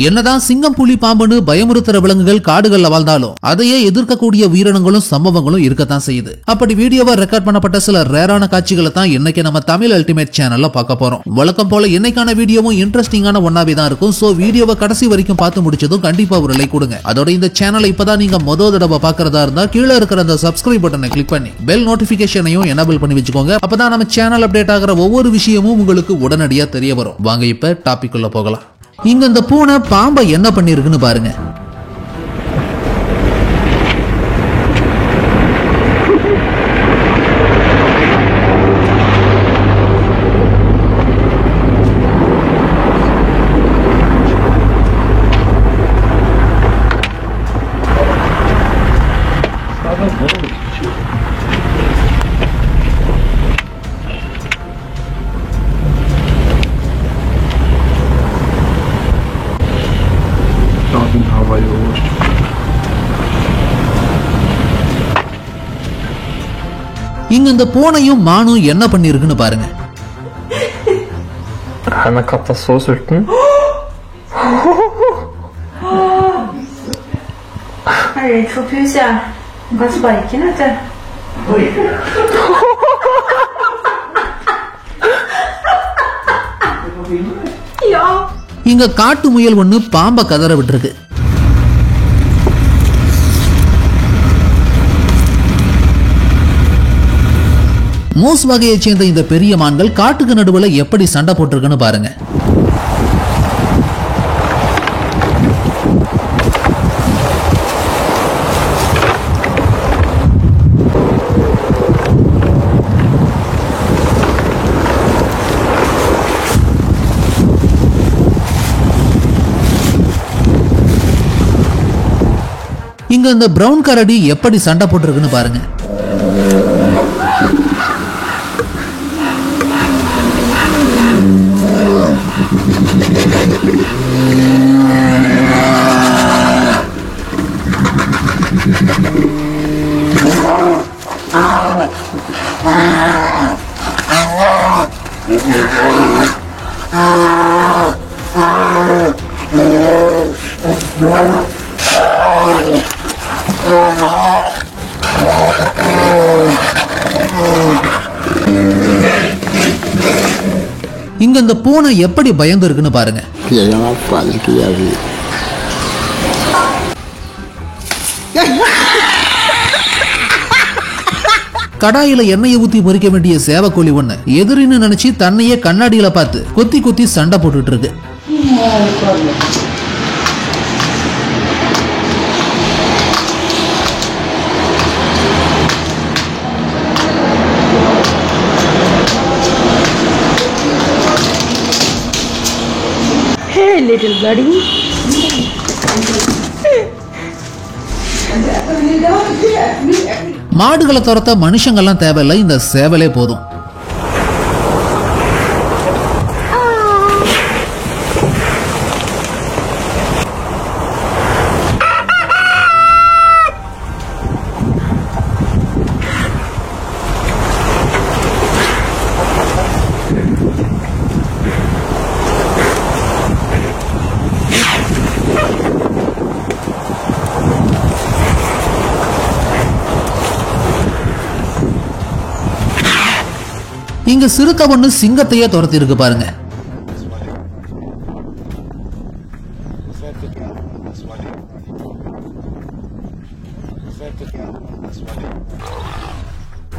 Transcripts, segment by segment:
என்னதான் சிங்கம் புலி பாம்புன்னு பயமுறுத்துற விலங்குகள் காடுகள்ல வாழ்ந்தாலும் அதையே எதிர்க்கக்கூடிய உயிரினங்களும் சம்பவங்களும் இருக்கத்தான் செய்யுது. அப்படி வீடியோவா ரெக்கார்ட் பண்ணப்பட்ட சில ரேரான காட்சிகளை தான் இன்னைக்கு நம்ம தமிழ் அல்டிமேட் சேனல்ல பார்க்க போறோம். வழக்கம் போல இன்னைக்கான வீடியோவும் இன்ட்ரெஸ்டிங்கான ஒன்னாவே தான் இருக்கும். சோ வீடியோவை கடைசி வரைக்கும் பார்த்து முடிச்சதும் கண்டிப்பா ஒரு லைக் கொடுங்க. அதோட இந்த சேனலை இப்பதான் நீங்க முதல் தடவை பார்க்கறதா இருந்தா கீழே இருக்கிற அந்த சப்ஸ்கிரைப் பட்டனை கிளிக் பண்ணி பெல் நோட்டிபிகேஷனையும் எனேபிள் பண்ணி வச்சுக்கோங்க. அப்பதான் நம்ம சேனல் அப்டேட் ஆகிற ஒவ்வொரு விஷயமும் உங்களுக்கு உடனடியா தெரிய வரும். வாங்க இப்ப டாபிக் உள்ள போகலாம். இங்க இந்த பூனை பாம்பை என்ன பண்ணிருக்குன்னு பாருங்க. இங்க இந்த பூனையும் மானும் என்ன பண்ணிருக்குன்னு பாருங்க. Han er katta så sulten. Jeg er redd for pus, jeg. Du kan sparke den, vet du. Ja. இங்க காட்டு முயல் ஒண்ணு பாம்பை கதற விட்டுருக்கு. மூஸ் வகையை சேர்ந்த இந்த பெரிய மான்கள் காட்டுக்கு நடுவுல எப்படி சண்டை போட்டிருக்குன்னு பாருங்க. இங்க இந்த பிரவுன் கரடி எப்படி சண்டை போட்டிருக்குன்னு பாருங்க. இங்க இந்த பூனை எப்படி பயந்து இருக்குன்னு பாருங்க. கடாயில எண்ணெயை ஊத்தி பொரிக்க வேண்டிய சேவக்கோழி ஒண்ணு எதிரின்னு நினைச்சு தன்னையே கண்ணாடியில பார்த்து கொத்தி கொத்தி சண்டை போட்டுட்டு இருக்கு. Hey, little buddy. மாடுகளை துரத்த மனுஷங்கள்லாம் தேவையில்லை, இந்த சேவலே போதும். இங்க சிறுத்தை ஒண்ணு சிங்கத்தையே துரத்தி இருக்கு பாருங்க.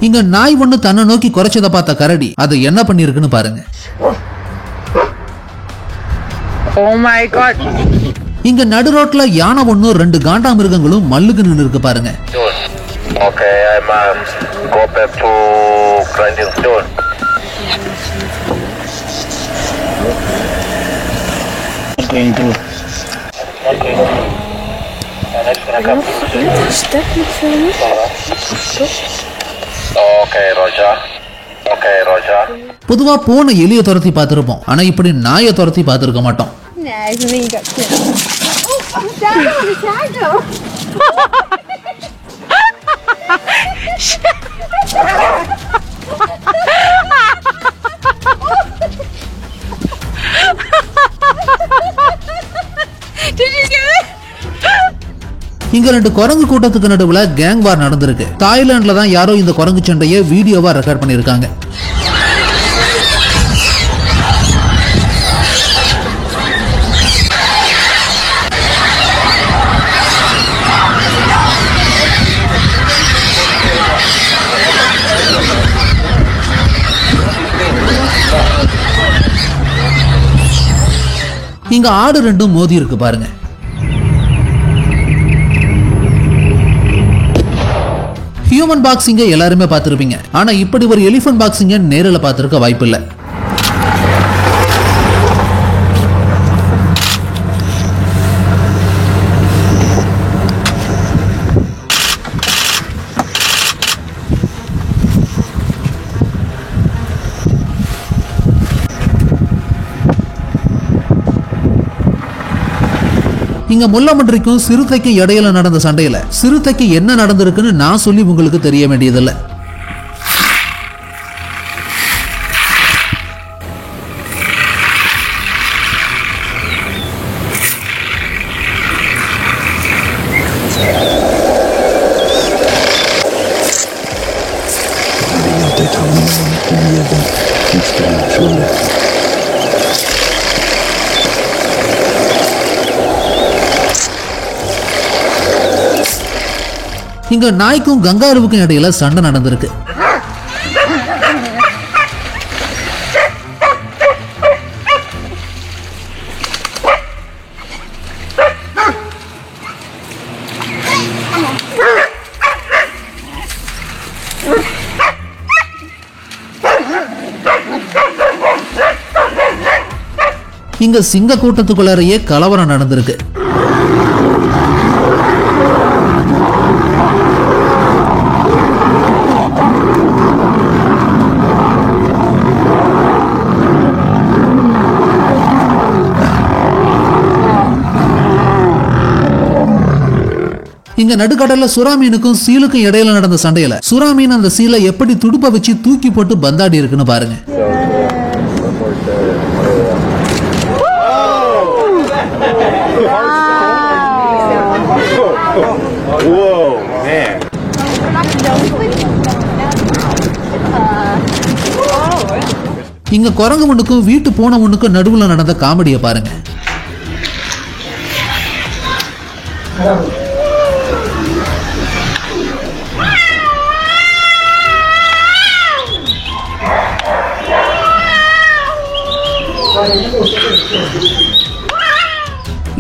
இங்க நாய் ஒண்ணு தன்னை நோக்கி குறைச்சதை பார்த்த கரடி அது என்ன பண்ணிருக்குன்னு பாருங்க. Oh my God. இங்க நடு ரோட்ல யானை ஒண்ணு ரெண்டு காண்டா மிருகங்களும் மல்லுக்கு நின்று இருக்கு பாருங்க. Okay, I must go back to grinding stone. Okay, Roger. Okay, Roger. பொதுவா பூனை எலியை துரத்தி பார்த்திருப்போம், ஆனா இப்படி நாயை துரத்தி பார்த்திருக்க மாட்டோம். Nee, ik weet niet. Oh, shadow. இங்க 2 குரங்கு கூட்டத்துக்கு நடுவுல கேங் வார் நடந்திருக்கு. தாய்லாந்துல தான் யாரோ இந்த குரங்கு சண்டையை வீடியோவா ரெக்கார்ட் பண்ணிருக்காங்க. இங்க ஆடு ரெண்டும் மோதி இருக்கு பாருங்க. ஹியூமன் பாக்ஸிங்க எல்லாருமே பார்த்திருப்பீங்க. ஆனா இப்படி ஒரு எலிஃபண்ட் பாக்ஸிங்க நேரில் பார்த்திருக்க வாய்ப்பில்லை. இங்க முள்ளமன்றிக்கும் சிறுத்தைக்கும் இடையில நடந்த சண்டையில சிறுத்தைக்கு என்ன நடந்திருக்குன்னு நான் சொல்லி உங்களுக்கு தெரிய வேண்டியதில்லை. இங்க நாய்க்கும் கங்காருவுக்கும் இடையில சண்டை நடந்திருக்கு. இங்க சிங்க கூட்டத்துக்குள்ளாரையே கலவரம் நடந்திருக்கு. இங்க நடுக்கடல்ல சுறா மீனுக்கும் சீலுக்கும் இடையில நடந்த சண்டையில சுறா மீன் அந்த சீலை எப்படி துடுப்ப வச்சு தூக்கி போட்டு பந்தாடி இருக்குன்னு பாருங்க. இங்க குரங்கு ஒண்ணுக்கும் வீட்டு பூனை ஒண்ணுக்கும் நடுவுல நடந்த காமெடியை பாருங்க.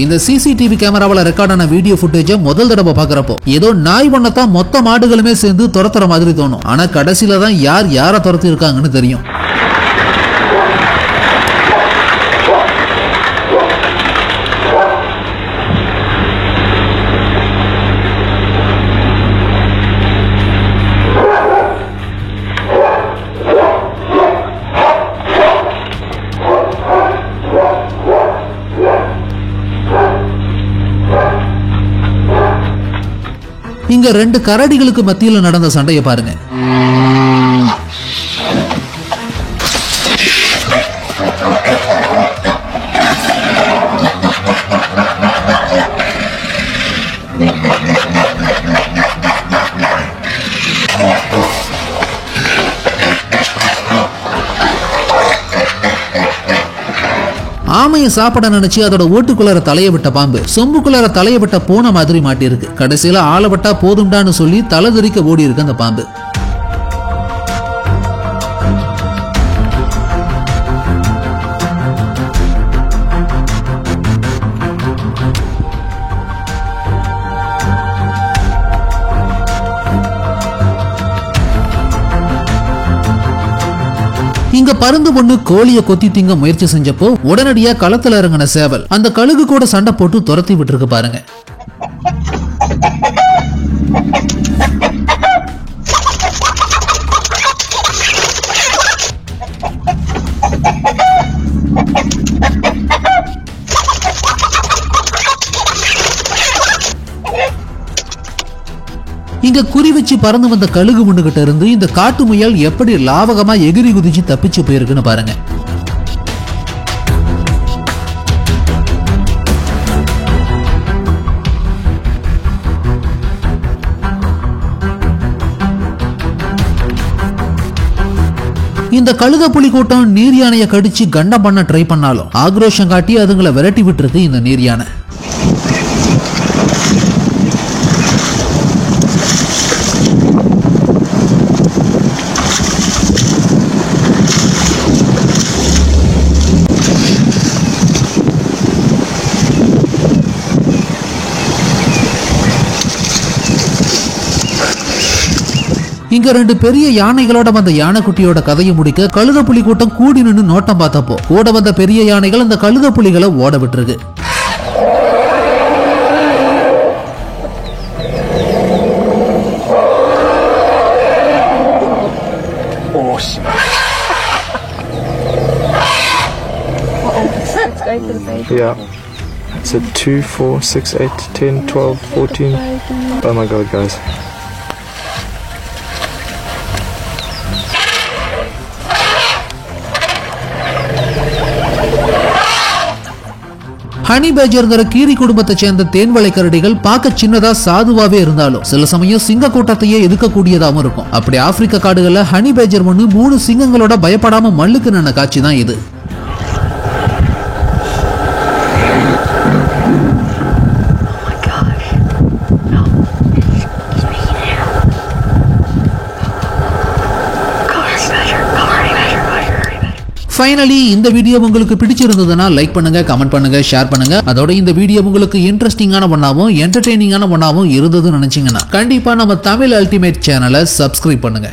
இந்த சிசிடிவி கேமராவில் ரெக்கார்டான வீடியோ ஃபுட்டேஜை முதல் தடவை பார்க்கறப்போ ஏதோ நாய் ஒன்னதான் மொத்த மாடுகளுமே சேர்ந்து துரத்துற மாதிரி தோணும். ஆனா கடைசியில தான் யாரை துரத்தி இருக்காங்கன்னு தெரியும். இங்க 2 கரடிகளுக்கு மத்தியில் நடந்த சண்டையை பாருங்க. ஆமையை சாப்பிட நினைச்சு அதோட ஓட்டுக்குள்ளார தலையை விட்ட பாம்பு சொம்புக்குள்ளார தலையை விட்ட போன மாதிரி மாட்டிருக்கு. கடைசியில ஆளை விட்டா போதும்டான்னு சொல்லி தலை தெறிக்க ஓடி இருக்கு அந்த பாம்பு. இங்க பருந்து பொண்ணு கோழியை கொத்தி திங்க முயற்சி செஞ்சப்போ உடனடியா களத்துல இறங்கின சேவல் அந்த கழுகு கூட சண்டை போட்டு துரத்தி விட்டுருக்கு பாருங்க. இங்க குறி வச்சு பறந்து வந்த கழுகு முன்னுகிட்ட இருந்து இந்த காட்டு முயல் எப்படி லாவகமா எகிரி குதிச்சு தப்பிச்சு போயிருக்குன்னு பாருங்க. இந்த கழுத புலி கூட்டம் நீர் யானையை கடிச்சு கண்டம் பண்ண ட்ரை பண்ணாலும் ஆக்ரோஷம் காட்டி அதுங்களை விரட்டி விட்டுருக்கு இந்த நீர் யானை. இங்க 2 பெரிய யானைகளோட வந்த யானைக்குட்டியோட கதையை முடிக்க கழுத புலி கூட்டம் கூடி நின்று நோட்டம் பார்த்தப்போ கூட வந்த பெரிய யானைகள் அந்த கழுத புலிகளை ஓட விட்டுருக்கு. Yeah. It's a 2, 4, 6, 8, 10, 12, 14. Oh my god, guys. Honey பேஜர்ங்கிற கீரி குடும்பத்தை சேர்ந்த தேன்வளை கரடிகள் பார்க்க சின்னதா சாதுவாவே இருந்தாலும் சில சமயம் சிங்க கூட்டத்தையே எதிர்க்கக்கூடியதாகவும் இருக்கும். அப்படி ஆப்பிரிக்க காடுகள்ல ஹனி பேஜர் 3 சிங்கங்களோட பயப்படாம மல்லுக்கு நின்ன காட்சி தான் இது. ஃபைனலி இந்த வீடியோ உங்களுக்கு பிடிச்சிருந்ததுன்னா லைக் பண்ணுங்க, கமெண்ட் பண்ணுங்க, ஷேர் பண்ணுங்க. அதோட இந்த வீடியோ உங்களுக்கு இன்ட்ரெஸ்டிங்கான ஒன்னாவும் என்டர்டெய்னிங்கான ஒன்னாவும் இருந்ததுன்னு நினைச்சீங்கன்னா கண்டிப்பா நம்ம தமிழ் அல்டிமேட் சேனலை சப்ஸ்கிரைப் பண்ணுங்க.